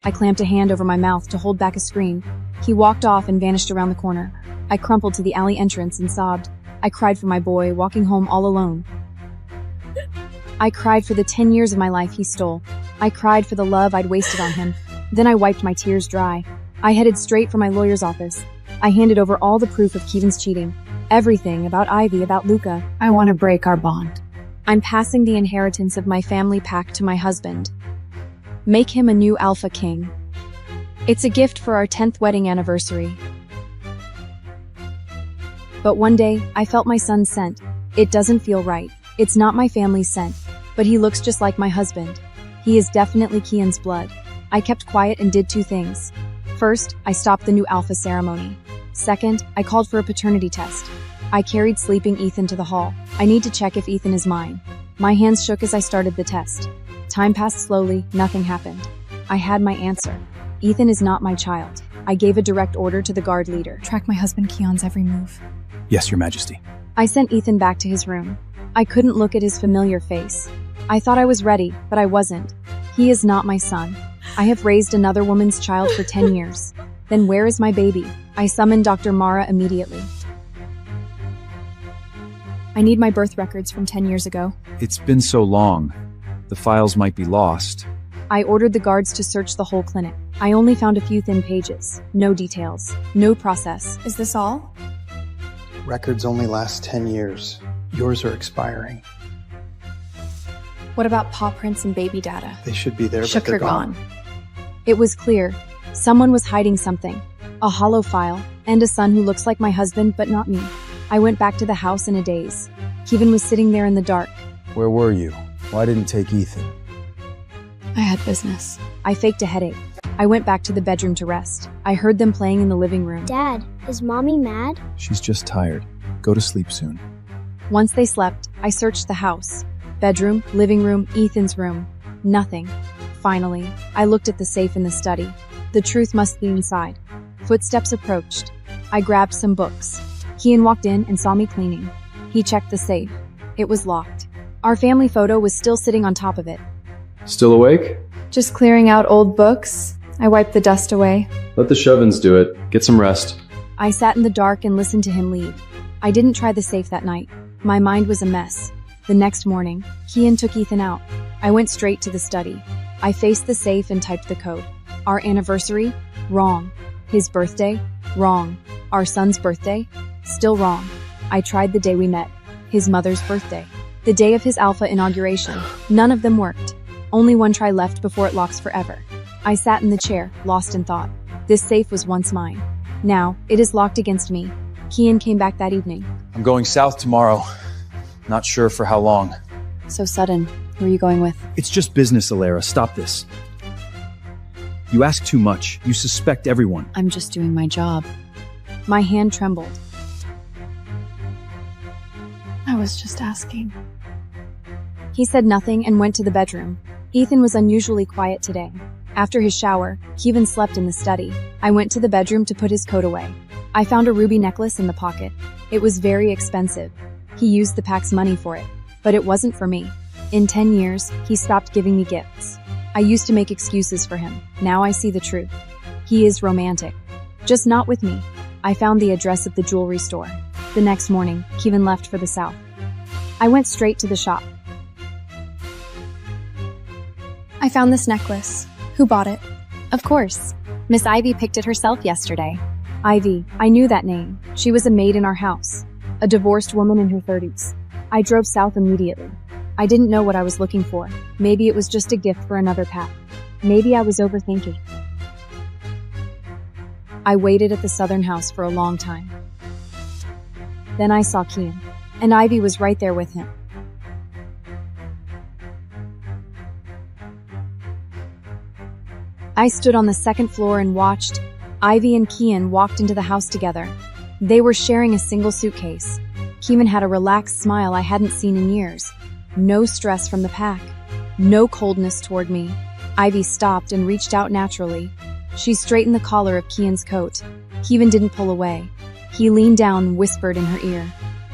I clamped a hand over my mouth to hold back a scream. He walked off and vanished around the corner. I crumpled to the alley entrance and sobbed. I cried for my boy, walking home all alone. I cried for the 10 years of my life he stole. I cried for the love I'd wasted on him. Then I wiped my tears dry. I headed straight for my lawyer's office. I handed over all the proof of Keevan's cheating. Everything about Ivy, about Luka. I want to break our bond. I'm passing the inheritance of my family pack to my husband. Make him a new alpha king. It's a gift for our 10th wedding anniversary. But one day, I felt my son's scent. It doesn't feel right. It's not my family's scent, but he looks just like my husband. He is definitely Kian's blood. I kept quiet and did two things. First, I stopped the new alpha ceremony. Second, I called for a paternity test. I carried sleeping Ethan to the hall. I need to check if Ethan is mine. My hands shook as I started the test. Time passed slowly, nothing happened. I had my answer. Ethan is not my child. I gave a direct order to the guard leader. Track my husband Keon's every move. Yes, Your Majesty. I sent Ethan back to his room. I couldn't look at his familiar face. I thought I was ready, but I wasn't. He is not my son. I have raised another woman's child for 10 years. Then where is my baby? I summoned Dr. Mara immediately. I need my birth records from 10 years ago. It's been so long. The files might be lost. I ordered the guards to search the whole clinic. I only found a few thin pages. No details. No process. Is this all? Records only last 10 years. Yours are expiring. What about paw prints and baby data? They should be there, Shook but they're they're gone. It was clear. Someone was hiding something. A hollow file, and a son who looks like my husband but not me. I went back to the house in a daze. Keevan was sitting there in the dark. Where were you? Why didn't take Ethan? I had business. I faked a headache. I went back to the bedroom to rest. I heard them playing in the living room. Dad, is Mommy mad? She's just tired. Go to sleep soon. Once they slept, I searched the house. Bedroom, living room, Ethan's room. Nothing. Finally, I looked at the safe in the study. The truth must be inside. Footsteps approached. I grabbed some books. Kian walked in and saw me cleaning. He checked the safe. It was locked. Our family photo was still sitting on top of it. Still awake? Just clearing out old books. I wiped the dust away. Let the Shovins do it. Get some rest. I sat in the dark and listened to him leave. I didn't try the safe that night. My mind was a mess. The next morning, Kian took Ethan out. I went straight to the study. I faced the safe and typed the code. Our anniversary? Wrong. His birthday? Wrong. Our son's birthday? Still wrong. I tried the day we met. His mother's birthday. The day of his alpha inauguration. None of them worked. Only one try left before it locks forever. I sat in the chair, lost in thought. This safe was once mine. Now, it is locked against me. Kian came back that evening. I'm going south tomorrow. Not sure for how long. So sudden. Who are you going with? It's just business, Elara. Stop this. You ask too much. You suspect everyone. I'm just doing my job. My hand trembled. I was just asking. He said nothing and went to the bedroom. Ethan was unusually quiet today. After his shower, Keevan slept in the study. I went to the bedroom to put his coat away. I found a ruby necklace in the pocket. It was very expensive. He used the pack's money for it. But it wasn't for me. In 10 years, he stopped giving me gifts. I used to make excuses for him. Now I see the truth. He is romantic. Just not with me. I found the address of the jewelry store. The next morning, Keevan left for the south. I went straight to the shop. I found this necklace. Who bought it? Of course. Miss Ivy picked it herself yesterday. Ivy, I knew that name. She was a maid in our house. A divorced woman in her 30s. I drove south immediately. I didn't know what I was looking for. Maybe it was just a gift for another pack. Maybe I was overthinking. I waited at the southern house for a long time. Then I saw Kian, and Ivy was right there with him. I stood on the second floor and watched. Ivy and Kian walked into the house together. They were sharing a single suitcase. Kian had a relaxed smile I hadn't seen in years. No stress from the pack. No coldness toward me. Ivy stopped and reached out naturally. She straightened the collar of Kian's coat. Kian didn't pull away. He leaned down and whispered in her ear.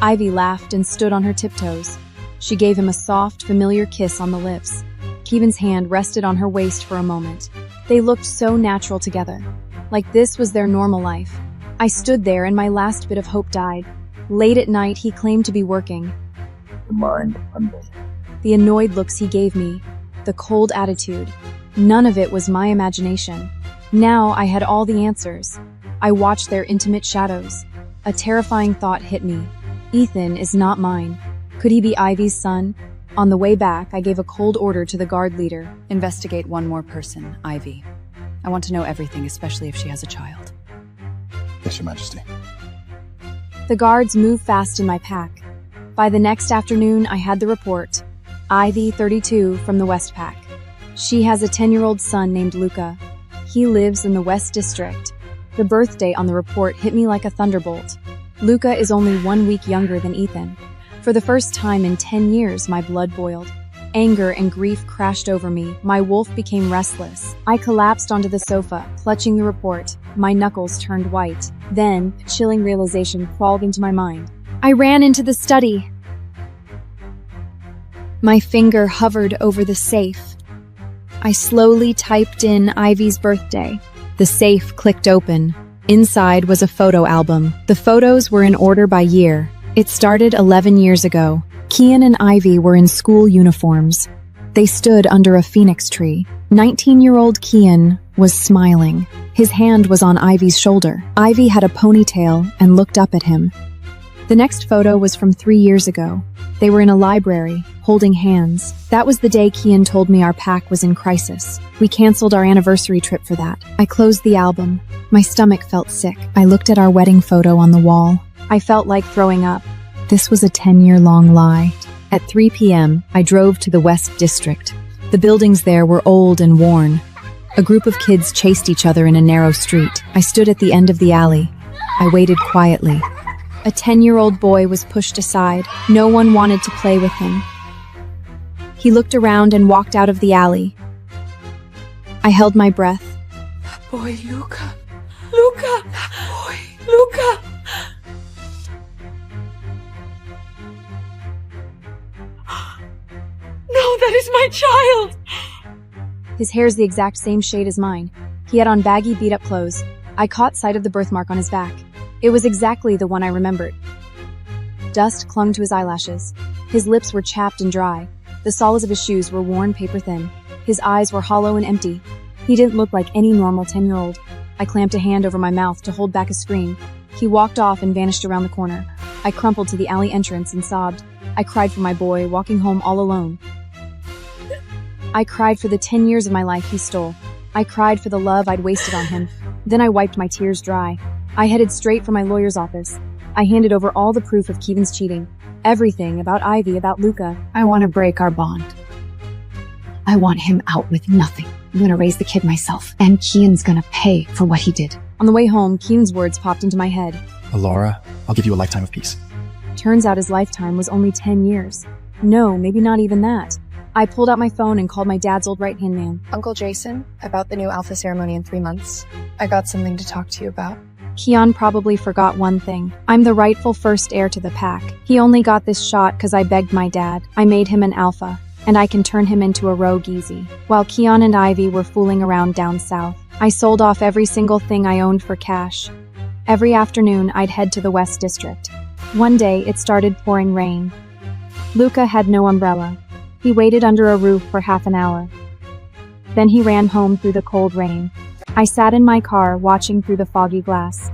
Ivy laughed and stood on her tiptoes. She gave him a soft, familiar kiss on the lips. Kian's hand rested on her waist for a moment. They looked so natural together, like this was their normal life. I stood there and my last bit of hope died. Late at night, he claimed to be working. The mind humble. The annoyed looks he gave me, the cold attitude. None of it was my imagination. Now I had all the answers. I watched their intimate shadows. A terrifying thought hit me. Ethan is not mine. Could he be Ivy's son? On the way back, I gave a cold order to the guard leader. Investigate one more person, Ivy. I want to know everything, especially if she has a child. Yes, Your Majesty. The guards moved fast in my pack. By the next afternoon, I had the report. Ivy, 32, from the West Pack. She has a 10-year-old son named Luka. He lives in the West District. The birthday on the report hit me like a thunderbolt. Luka is only 1 week younger than Ethan. For the first time in 10 years, my blood boiled. Anger and grief crashed over me. My wolf became restless. I collapsed onto the sofa, clutching the report. My knuckles turned white. Then, a chilling realization crawled into my mind. I ran into the study. My finger hovered over the safe. I slowly typed in Ivy's birthday. The safe clicked open. Inside was a photo album. The photos were in order by year. It started 11 years ago. Kian and Ivy were in school uniforms. They stood under a phoenix tree. 19-year-old Kian was smiling. His hand was on Ivy's shoulder. Ivy had a ponytail and looked up at him. The next photo was from 3 years ago. They were in a library, holding hands. That was the day Kian told me our pack was in crisis. We canceled our anniversary trip for that. I closed the album. My stomach felt sick. I looked at our wedding photo on the wall. I felt like throwing up. This was a 10-year-long lie. At 3 p.m., I drove to the West District. The buildings there were old and worn. A group of kids chased each other in a narrow street. I stood at the end of the alley. I waited quietly. A 10-year-old boy was pushed aside. No one wanted to play with him. He looked around and walked out of the alley. I held my breath. Boy, Luka! Luka! Boy, Luka! No, that is my child! His hair's the exact same shade as mine. He had on baggy, beat-up clothes. I caught sight of the birthmark on his back. It was exactly the one I remembered. Dust clung to his eyelashes. His lips were chapped and dry. The soles of his shoes were worn paper-thin. His eyes were hollow and empty. He didn't look like any normal 10-year-old. I clamped a hand over my mouth to hold back a scream. He walked off and vanished around the corner. I crumpled to the alley entrance and sobbed. I cried for my boy, walking home all alone. I cried for the 10 years of my life he stole. I cried for the love I'd wasted on him. Then I wiped my tears dry. I headed straight for my lawyer's office. I handed over all the proof of Keevan's cheating. Everything about Ivy, about Luka. I want to break our bond. I want him out with nothing. I'm going to raise the kid myself, and Kian's going to pay for what he did. On the way home, Keevan's words popped into my head. Elara, I'll give you a lifetime of peace. Turns out his lifetime was only 10 years. No, maybe not even that. I pulled out my phone and called my dad's old right-hand man. Uncle Jason, about the new alpha ceremony in 3 months. I got something to talk to you about. Kian probably forgot one thing. I'm the rightful first heir to the pack. He only got this shot because I begged my dad. I made him an alpha, and I can turn him into a rogue easy. While Kian and Ivy were fooling around down south, I sold off every single thing I owned for cash. Every afternoon, I'd head to the West District. One day, it started pouring rain. Luka had no umbrella. He waited under a roof for half an hour. Then he ran home through the cold rain. I sat in my car, watching through the foggy glass.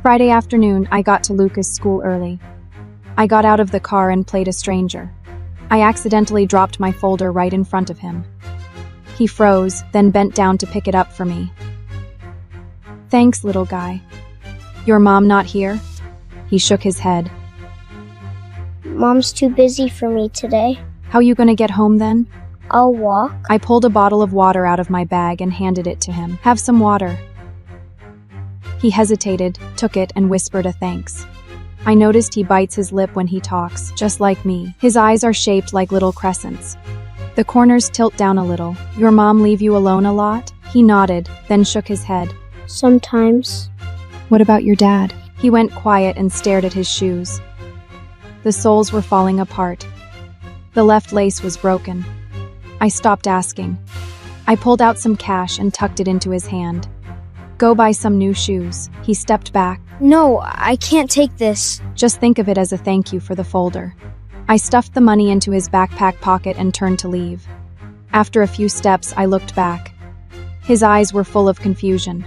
Friday afternoon, I got to Luka's school early. I got out of the car and played a stranger. I accidentally dropped my folder right in front of him. He froze, then bent down to pick it up for me. Thanks, little guy. Your mom not here? He shook his head. Mom's too busy for me today. How you gonna get home then? I'll walk. I pulled a bottle of water out of my bag and handed it to him. Have some water. He hesitated, took it, and whispered a thanks. I noticed he bites his lip when he talks, just like me. His eyes are shaped like little crescents. The corners tilt down a little. Your mom leave you alone a lot? He nodded, then shook his head. Sometimes. What about your dad? He went quiet and stared at his shoes. The soles were falling apart. The left lace was broken. I stopped asking. I pulled out some cash and tucked it into his hand. Go buy some new shoes. He stepped back. No, I can't take this. Just think of it as a thank you for the folder. I stuffed the money into his backpack pocket and turned to leave. After a few steps, I looked back. His eyes were full of confusion.